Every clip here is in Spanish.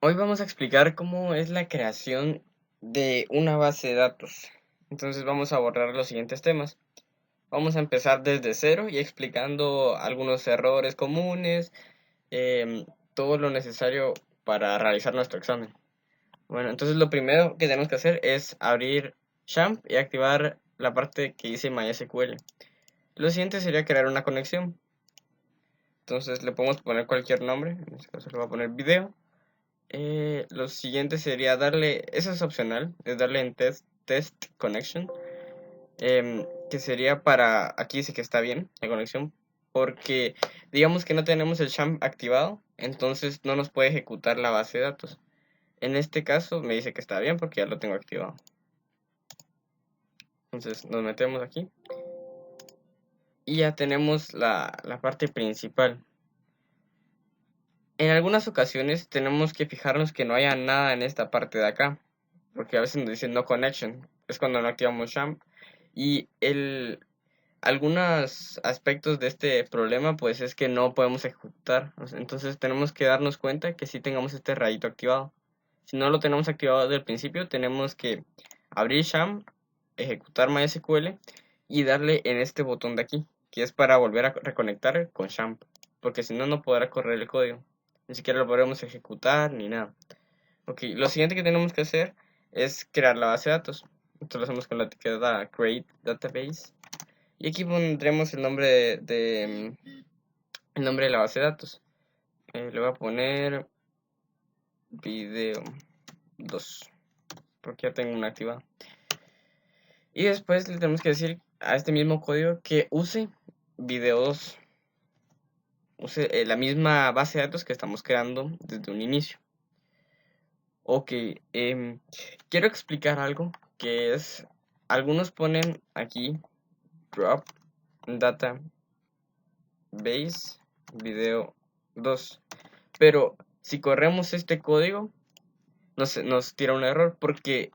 Hoy vamos a explicar cómo es la creación de una base de datos. Entonces vamos a abordar los siguientes temas. Vamos a empezar desde cero y explicando algunos errores comunes, todo lo necesario para realizar nuestro examen. Bueno, entonces lo primero que tenemos que hacer es abrir XAMPP y activar la parte que dice MySQL. Lo siguiente sería crear una conexión. Entonces le podemos poner cualquier nombre, en este caso le voy a poner video. Lo siguiente sería darle, eso es opcional, es darle en test connection, que sería para, aquí dice que está bien la conexión, porque digamos que no tenemos el sham activado, entonces no nos puede ejecutar la base de datos. En este caso me dice que está bien porque ya lo tengo activado. Entonces nos metemos aquí y ya tenemos la parte principal. En algunas ocasiones tenemos que fijarnos que no haya nada en esta parte de acá, porque a veces nos dicen no connection, es cuando no activamos sham. Y algunos aspectos de este problema pues es que no podemos ejecutar, entonces tenemos que darnos cuenta que sí tengamos este rayito activado. Si no lo tenemos activado desde el principio, tenemos que abrir sham, ejecutar MySQL y darle en este botón de aquí, que es para volver a reconectar con sham, porque si no, no podrá correr el código. Ni siquiera lo podremos ejecutar ni nada. Ok, lo siguiente que tenemos que hacer es crear la base de datos. Esto lo hacemos con la etiqueta create database. Y aquí pondremos el nombre el nombre de la base de datos. Le voy a poner video 2 porque ya tengo una activada. Y después le tenemos que decir a este mismo código que use video 2. Use la misma base de datos que estamos creando desde un inicio. Ok, quiero explicar algo que es, algunos ponen aquí drop database video 2, pero si corremos este código nos tira un error porque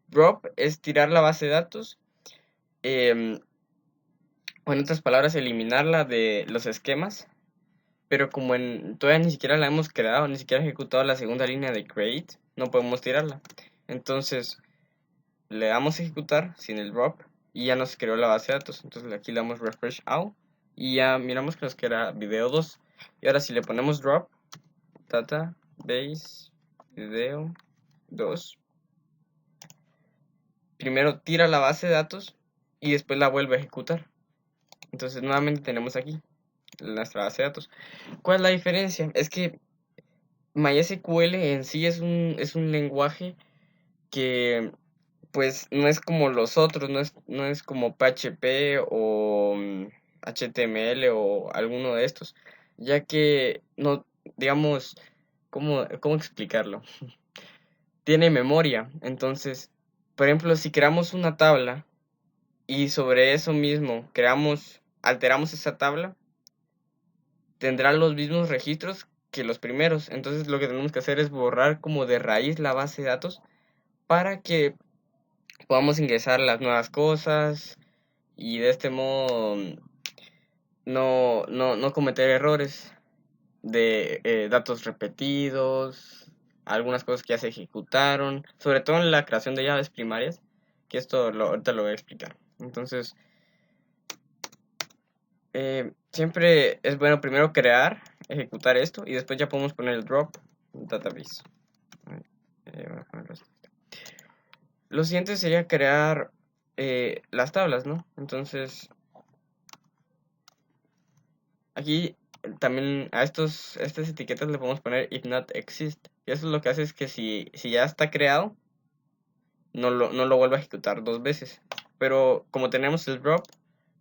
drop es tirar la base de datos, em, o en otras palabras eliminarla de los esquemas, pero como todavía ni siquiera la hemos creado, ni siquiera ejecutado la segunda línea de create, no podemos tirarla. Entonces le damos a ejecutar sin el drop y ya nos creó la base de datos. Entonces aquí le damos refresh all y ya miramos que nos queda video 2. Y ahora si le ponemos drop database video 2, primero tira la base de datos y después la vuelve a ejecutar. Entonces nuevamente tenemos aquí nuestra base de datos. ¿Cuál es la diferencia? Es que MySQL en sí es un lenguaje que pues no es como los otros, no es como PHP o HTML o alguno de estos, ya que no, digamos, ¿cómo explicarlo? Tiene memoria, entonces, por ejemplo, si creamos una tabla y sobre eso mismo alteramos esa tabla, tendrá los mismos registros que los primeros. Entonces lo que tenemos que hacer es borrar como de raíz la base de datos para que podamos ingresar las nuevas cosas y de este modo no cometer errores de datos repetidos, algunas cosas que ya se ejecutaron, sobre todo en la creación de llaves primarias, que ahorita lo voy a explicar. Entonces, siempre es bueno primero crear, ejecutar esto y después ya podemos poner el drop database. Voy a ponerlo así. Lo siguiente sería crear las tablas, ¿no? Entonces, aquí también estas etiquetas le podemos poner if not exist. Y eso lo que hace es que si ya está creado, no lo vuelva a ejecutar dos veces. Pero como tenemos el drop,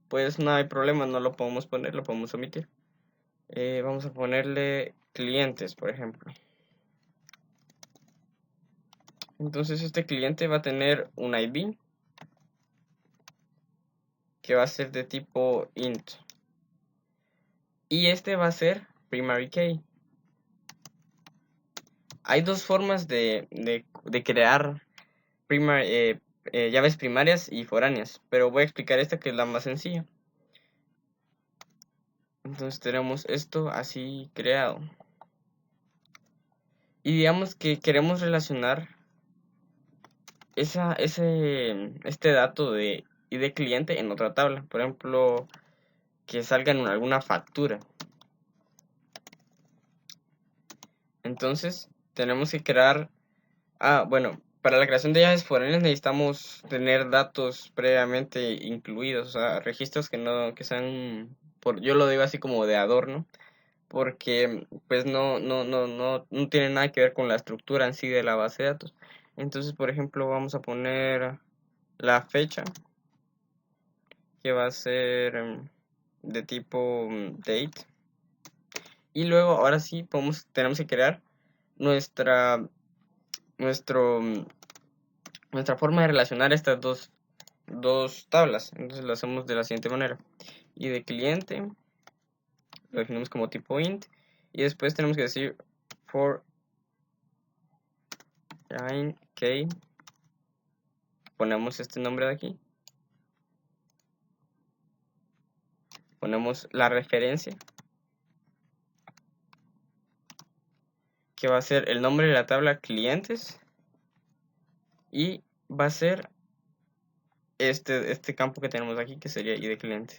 pues no hay problema, no lo podemos poner, lo podemos omitir. Vamos a ponerle clientes, por ejemplo. Entonces este cliente va a tener un ID que va a ser de tipo int. Y este va a ser primary key. Hay dos formas de crear llaves primarias y foráneas, pero voy a explicar esta que es la más sencilla. Entonces tenemos esto así creado. Y digamos que queremos relacionar este dato de ID cliente en otra tabla. Por ejemplo, que salga en alguna factura. Entonces, tenemos que crear... bueno, para la creación de llaves foráneas necesitamos tener datos previamente incluidos, o sea, registros que no, que sean, yo lo digo así como de adorno, porque pues no tiene nada que ver con la estructura en sí de la base de datos. Entonces, por ejemplo, vamos a poner la fecha, que va a ser de tipo date. Y luego, ahora sí, tenemos que crear nuestra, nuestro, nuestra forma de relacionar estas dos tablas. Entonces lo hacemos de la siguiente manera. Y de cliente lo definimos como tipo int. Y después tenemos que decir for line k. Ponemos este nombre de aquí. Ponemos la referencia, que va a ser el nombre de la tabla clientes. Y va a ser este campo que tenemos aquí, que sería id cliente.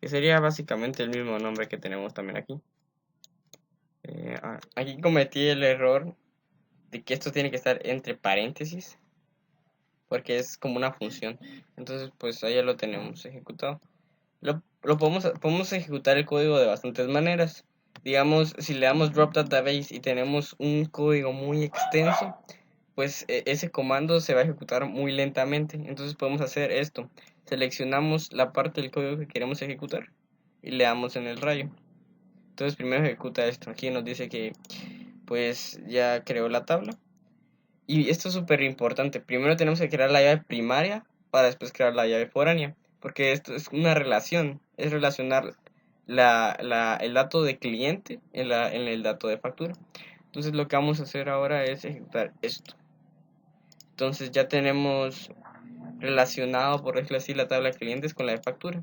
Que sería básicamente el mismo nombre que tenemos también aquí. Aquí cometí el error de que esto tiene que estar entre paréntesis, porque es como una función. Entonces, pues ahí ya lo tenemos ejecutado. Podemos ejecutar el código de bastantes maneras. Digamos, si le damos drop database y tenemos un código muy extenso, pues ese comando se va a ejecutar muy lentamente. Entonces podemos hacer esto. Seleccionamos la parte del código que queremos ejecutar y le damos en el rayo. Entonces primero ejecuta esto. Aquí nos dice que pues ya creó la tabla. Y esto es súper importante. Primero tenemos que crear la llave primaria para después crear la llave foránea. Porque esto es una relación. Es relacionar el dato de cliente en el dato de factura. Entonces lo que vamos a hacer ahora es ejecutar esto. Entonces ya tenemos relacionado, por decirlo así, la tabla de clientes con la de factura.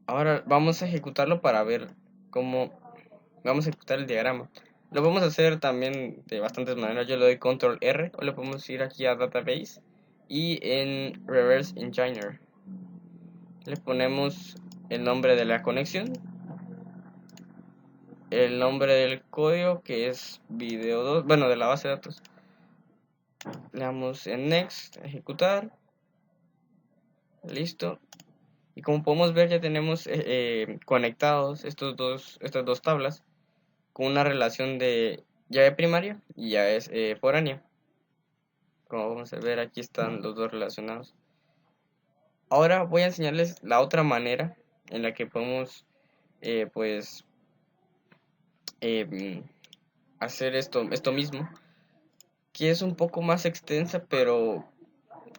Ahora vamos a ejecutarlo para ver cómo vamos a ejecutar el diagrama. Lo podemos hacer también de bastantes maneras. Yo le doy control R o le podemos ir aquí a database y en reverse engineer le ponemos el nombre de la conexión, el nombre del código que es video 2, bueno, de la base de datos. Le damos en next, ejecutar, listo. Y como podemos ver ya tenemos conectados estas dos tablas con una relación de llave primaria y llave foránea. Como vamos a ver, aquí están los dos relacionados. Ahora voy a enseñarles la otra manera en la que podemos pues hacer esto mismo, que es un poco más extensa, pero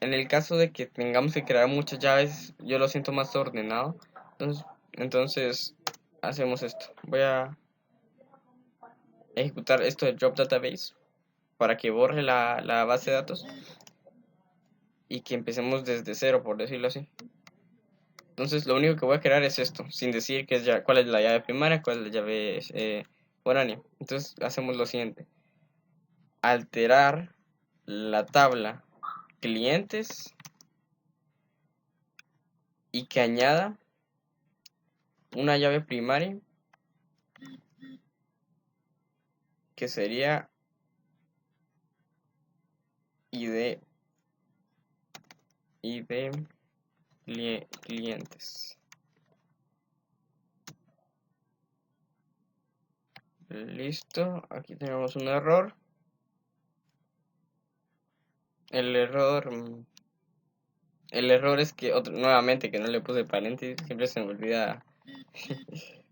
en el caso de que tengamos que crear muchas llaves, yo lo siento más ordenado. Entonces hacemos esto. Voy a ejecutar esto de drop database para que borre la base de datos y que empecemos desde cero, por decirlo así. Entonces lo único que voy a crear es esto, sin decir cuál es la llave primaria, cuál es la llave foránea. Entonces hacemos lo siguiente. Alterar la tabla clientes y que añada una llave primaria que sería id clientes. Listo, aquí tenemos un error. El error, el error es que nuevamente que no le puse paréntesis, siempre se me olvida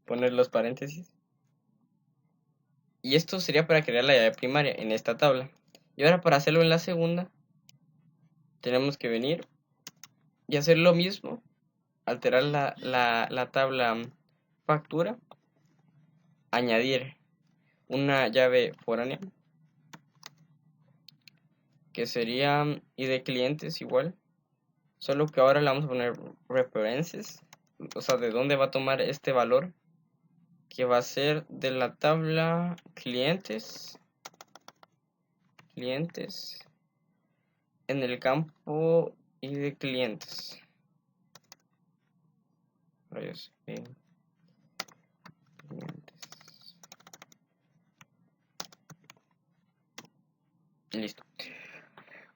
poner los paréntesis. Y esto sería para crear la llave primaria en esta tabla. Y ahora para hacerlo en la segunda, tenemos que venir y hacer lo mismo, alterar la tabla factura, añadir una llave foránea, que sería id clientes igual, solo que ahora le vamos a poner references, o sea, de dónde va a tomar este valor, que va a ser de la tabla clientes en el campo ID clientes. Rayos, clientes. Listo.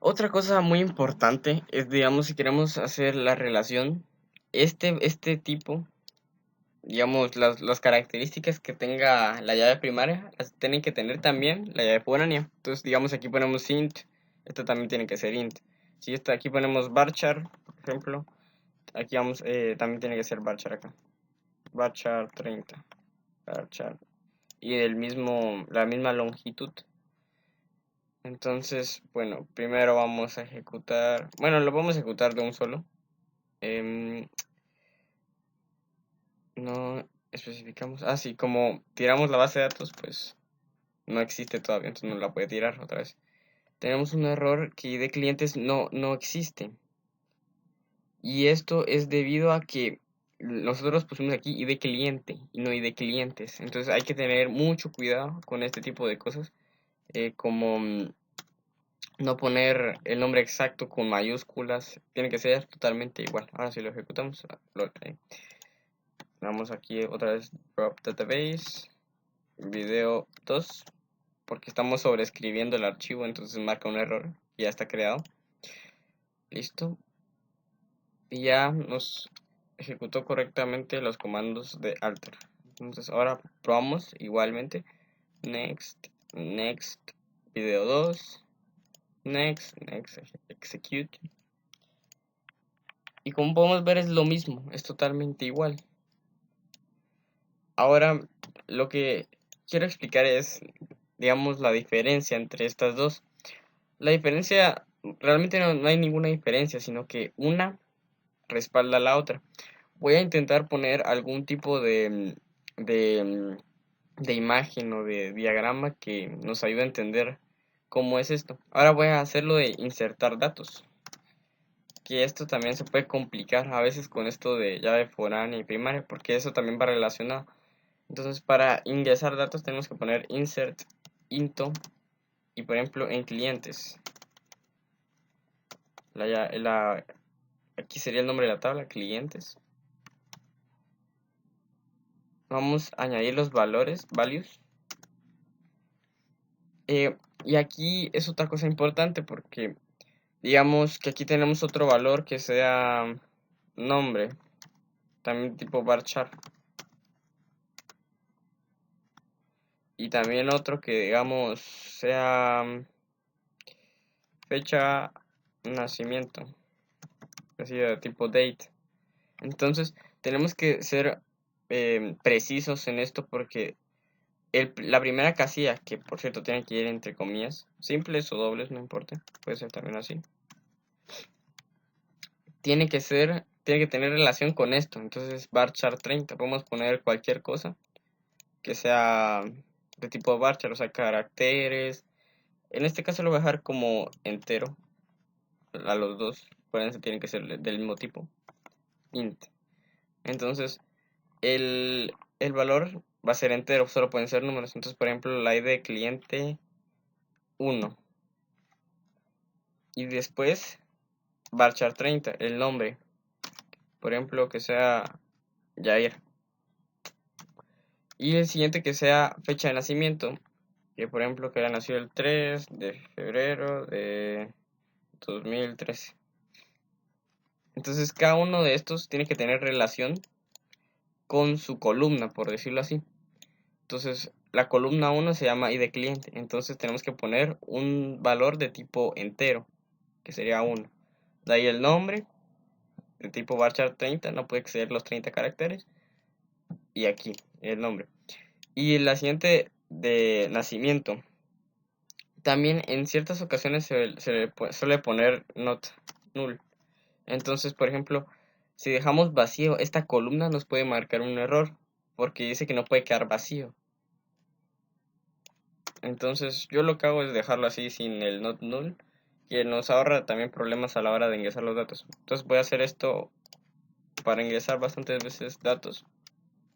Otra cosa muy importante es, digamos, si queremos hacer la relación, este tipo, digamos, las características que tenga la llave primaria, las tienen que tener también la llave foránea. Entonces, digamos, aquí ponemos int, esto también tiene que ser int. Si aquí ponemos varchar, por ejemplo, aquí vamos, también tiene que ser varchar acá. Varchar 30, varchar, y la misma longitud. Entonces, bueno, primero vamos a ejecutar, bueno, lo vamos a ejecutar de un solo. No especificamos, sí, como tiramos la base de datos, pues no existe todavía, entonces no la puede tirar otra vez. Tenemos un error que ID clientes no existe. Y esto es debido a que nosotros pusimos aquí ID cliente y no ID clientes. Entonces hay que tener mucho cuidado con este tipo de cosas, como no poner el nombre exacto con mayúsculas, tiene que ser totalmente igual. Ahora si lo ejecutamos, vamos aquí otra vez drop database, video 2, porque estamos sobreescribiendo el archivo, entonces marca un error, ya está creado. Listo. Y ya nos ejecutó correctamente los comandos de alter. Entonces ahora probamos igualmente. Next, video 2, next, execute. Y como podemos ver es lo mismo, es totalmente igual. Ahora lo que quiero explicar es, digamos, la diferencia entre estas dos. La diferencia, realmente no hay ninguna diferencia, sino que una respalda a la otra. Voy a intentar poner algún tipo de imagen o de diagrama que nos ayude a entender cómo es esto. Ahora voy a hacerlo de insertar datos, que esto también se puede complicar a veces con esto de llave foránea y primaria, porque eso también va relacionado. Entonces, para ingresar datos tenemos que poner insert into, y por ejemplo en clientes aquí sería el nombre de la tabla, clientes. Vamos a añadir los valores, values. Y aquí es otra cosa importante porque digamos que aquí tenemos otro valor que sea nombre, también tipo varchar. Y también otro que digamos sea fecha nacimiento, así de tipo date. Entonces tenemos que ser precisos en esto porque la primera casilla, que por cierto tiene que ir entre comillas, simples o dobles, no importa, puede ser también así, tiene que tener relación con esto. Entonces varchar 30, podemos poner cualquier cosa que sea de tipo varchar, o sea, caracteres. En este caso lo voy a dejar como entero a los dos, por eso tienen que ser del mismo tipo, int. Entonces el valor va a ser entero, solo pueden ser números. Entonces, por ejemplo, la ID de cliente 1 y después varchar 30, el nombre, por ejemplo, que sea Jair. Y el siguiente que sea fecha de nacimiento, que por ejemplo que haya nacido el 3 de febrero de 2013. Entonces cada uno de estos tiene que tener relación con su columna, por decirlo así. Entonces la columna 1 se llama ID cliente, entonces tenemos que poner un valor de tipo entero, que sería 1. De ahí el nombre, de tipo varchar 30, no puede exceder los 30 caracteres. Y aquí el nombre. Y la siguiente de nacimiento. También en ciertas ocasiones se le suele poner not null. Entonces, por ejemplo, si dejamos vacío esta columna nos puede marcar un error porque dice que no puede quedar vacío. Entonces, yo lo que hago es dejarlo así sin el not null, que nos ahorra también problemas a la hora de ingresar los datos. Entonces, voy a hacer esto para ingresar bastantes veces datos.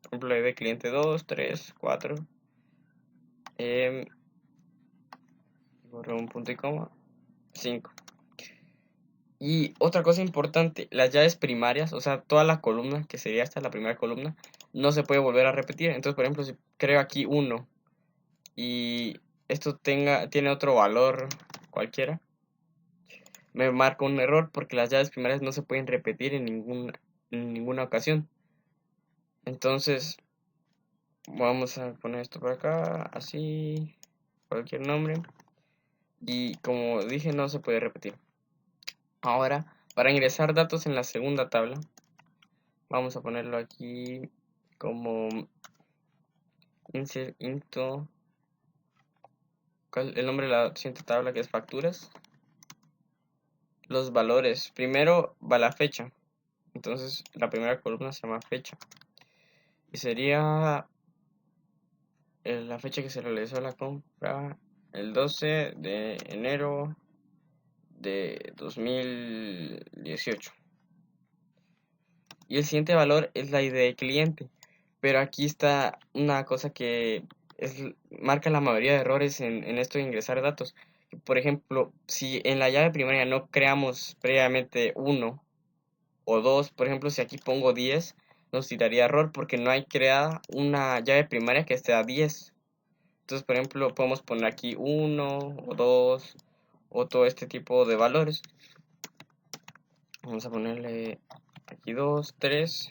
Por ejemplo, ID cliente 2, 3, 4. Borro un punto y coma. 5. Y otra cosa importante, las llaves primarias, o sea, toda la columna, que sería esta la primera columna, no se puede volver a repetir. Entonces, por ejemplo, si creo aquí 1 y esto tiene otro valor cualquiera, me marca un error porque las llaves primarias no se pueden repetir en ninguna ocasión. Entonces, vamos a poner esto por acá, así, cualquier nombre. Y como dije, no se puede repetir. Ahora, para ingresar datos en la segunda tabla, vamos a ponerlo aquí como insert into, el nombre de la siguiente tabla que es facturas. Los valores, primero va la fecha, entonces la primera columna se llama fecha y sería la fecha que se realizó la compra, el 12 de enero de 2018. Y el siguiente valor es la ID de cliente. Pero aquí está una cosa que marca la mayoría de errores en esto de ingresar datos. Por ejemplo, si en la llave primaria no creamos previamente 1 o 2, por ejemplo, si aquí pongo 10, nos tiraría error porque no hay creada una llave primaria que esté a 10. Entonces, por ejemplo, podemos poner aquí 1 o 2 o todo este tipo de valores. Vamos a ponerle aquí 2, 3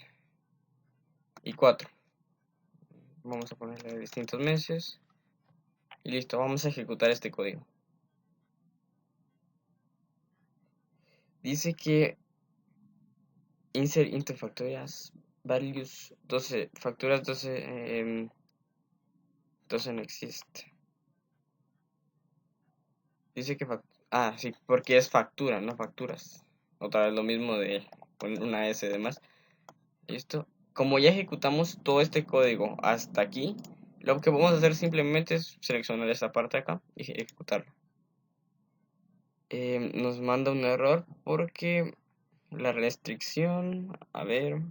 y 4. Vamos a ponerle distintos meses. Y listo, vamos a ejecutar este código. Dice que insert into factorías values 12, facturas 12, 12 no existe. Dice que sí, porque es factura, no facturas. Otra vez lo mismo de poner una S de más. Listo. Como ya ejecutamos todo este código hasta aquí, lo que vamos a hacer simplemente es seleccionar esta parte de acá y ejecutarlo. Nos manda un error porque la restricción, a ver,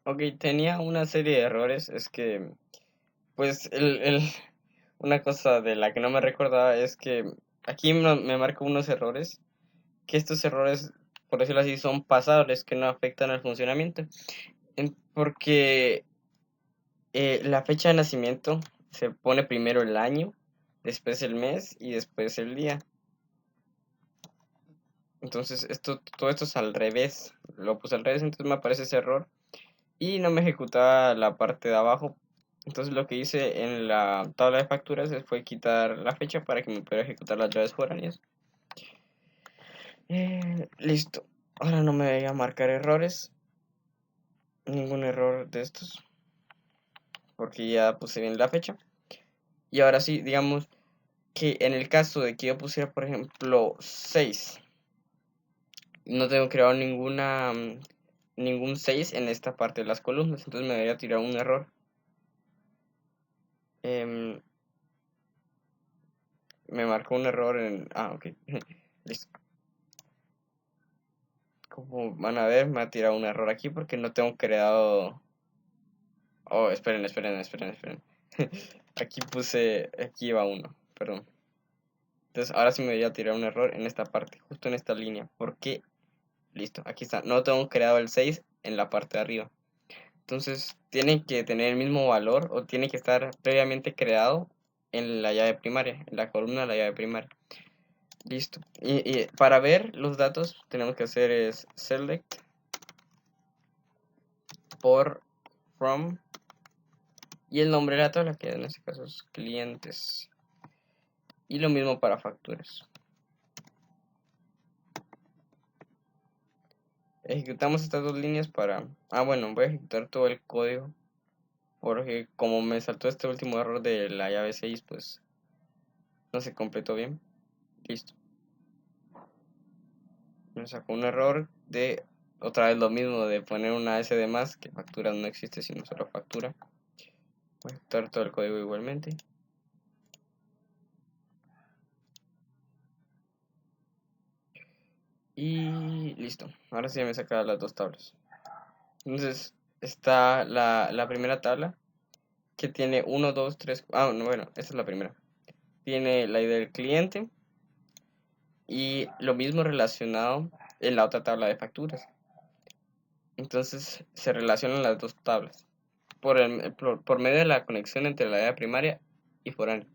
ok, tenía una serie de errores, es que, pues, una cosa de la que no me recordaba es que aquí me marca unos errores, que estos errores, por decirlo así, son pasables, que no afectan al funcionamiento, porque la fecha de nacimiento se pone primero el año, después el mes y después el día. Entonces, todo esto es al revés, lo puse al revés, entonces me aparece ese error y no me ejecutaba la parte de abajo. Entonces lo que hice en la tabla de facturas fue quitar la fecha para que me pudiera ejecutar las llaves foráneas. Listo. Ahora no me voy a marcar errores. Ningún error de estos. Porque ya puse bien la fecha. Y ahora sí, digamos que en el caso de que yo pusiera, por ejemplo, 6. No tengo creado ningún 6 en esta parte de las columnas. Entonces me debería tirar un error. Em, Me marcó un error en... ok. Listo. Como van a ver, me ha tirado un error aquí porque no tengo creado... Oh, esperen. Aquí va uno, perdón. Entonces ahora sí me voy a tirar un error en esta parte, justo en esta línea. ¿Por qué? Listo, aquí está. No tengo creado el 6 en la parte de arriba. Entonces tiene que tener el mismo valor o tiene que estar previamente creado en la llave primaria, en la columna de la llave primaria. Listo. Y para ver los datos tenemos que hacer es select por from y el nombre de la tabla, que en este caso es clientes. Y lo mismo para facturas. Ejecutamos estas dos líneas para... bueno, voy a ejecutar todo el código. Porque como me saltó este último error de la llave 6, pues no se completó bien. Listo. Me sacó un error de... Otra vez lo mismo de poner una S de más, que factura no existe sino solo factura. Voy a ejecutar todo el código igualmente. Y listo. Ahora sí me saca las dos tablas. Entonces, está la primera tabla que tiene uno 2 3 no, bueno, esta es la primera. Tiene la ID del cliente y lo mismo relacionado en la otra tabla de facturas. Entonces se relacionan las dos tablas por medio de la conexión entre la ID primaria y foránea.